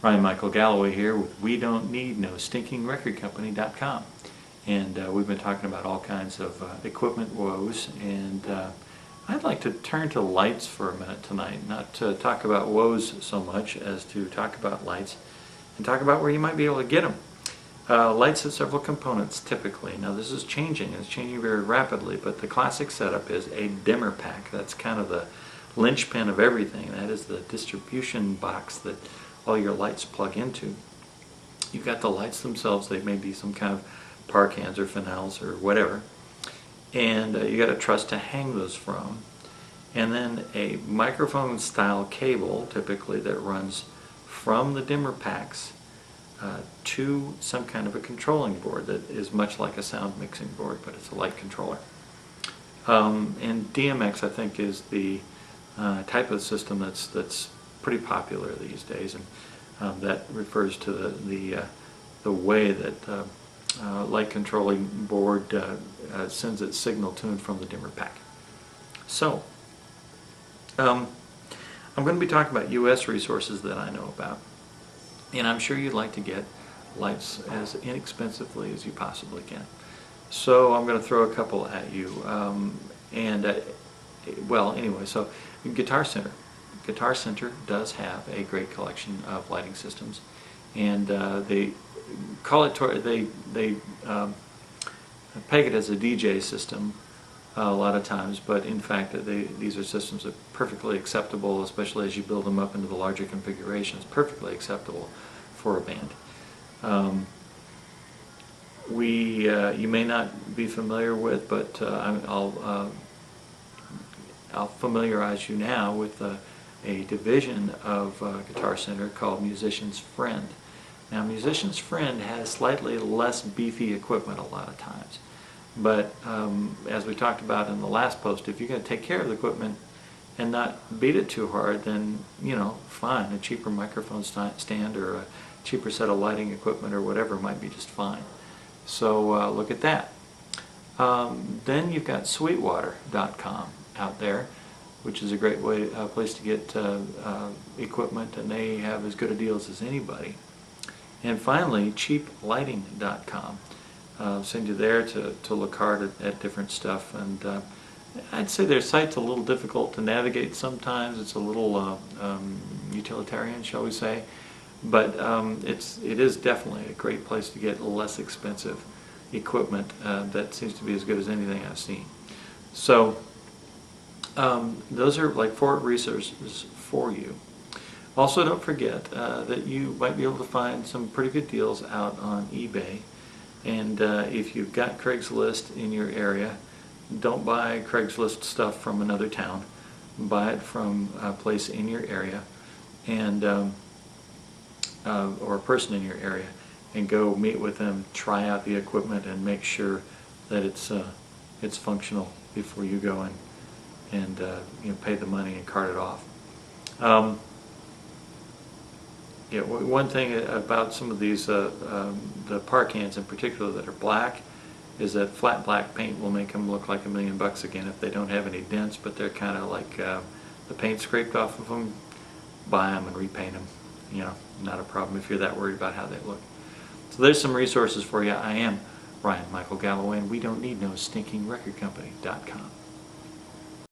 Ryan Michael Galloway here with We Don't Need No Stinking Record Company.com, and we've been talking about all kinds of equipment woes, and I'd like to turn to lights for a minute tonight, not to talk about woes so much as to talk about lights and talk about where you might be able to get them. Lights have several components typically. Now this is changing, it's changing very rapidly, but the classic setup is a dimmer pack. That's kind of the linchpin of everything. That is the distribution box that all your lights plug into. You've got the lights themselves. They may be some kind of par cans or fennels or whatever, and you got a truss to hang those from, and then a microphone style cable typically that runs from the dimmer packs to some kind of a controlling board that is much like a sound mixing board, but it's a light controller. And DMX, I think, is the type of system that's pretty popular these days, and that refers to the way that light controlling board sends its signal to and from the dimmer pack. So I'm going to be talking about US resources that I know about, and I'm sure you'd like to get lights as inexpensively as you possibly can. So I'm going to throw a couple at you, well, anyway, so Guitar Center. Guitar Center does have a great collection of lighting systems, and they call it, they peg it as a DJ system a lot of times, but in fact these are systems that are perfectly acceptable, especially as you build them up into the larger configurations, perfectly acceptable for a band. You may not be familiar with, but I'll familiarize you now with a division of Guitar Center called Musician's Friend. Now, Musician's Friend has slightly less beefy equipment a lot of times, but as we talked about in the last post, if you're going to take care of the equipment and not beat it too hard, then, you know, fine, a cheaper microphone stand or a cheaper set of lighting equipment or whatever might be just fine. So look at that. Then you've got Sweetwater.com out there, which is a great place to get equipment, and they have as good a deals as anybody. And finally, cheaplighting.com. Send you there to look hard at different stuff, and I'd say their site's a little difficult to navigate sometimes. It's a little utilitarian, shall we say, but it is definitely a great place to get less expensive equipment that seems to be as good as anything I've seen. So those are like 4 resources for you. Also, don't forget that you might be able to find some pretty good deals out on eBay, and if you've got Craigslist in your area, don't buy Craigslist stuff from another town. Buy it from a place in your area, and or a person in your area, and go meet with them, try out the equipment, and make sure that it's functional before you go and pay the money and cart it off. One thing about some of these, the par cans in particular that are black, is that flat black paint will make them look like $1,000,000 again if they don't have any dents, but they're kind of like the paint scraped off of them. Buy them and repaint them. You know, not a problem if you're that worried about how they look. So there's some resources for you. I am Ryan Michael Galloway, and We Don't Need No Stinking Record Company.com.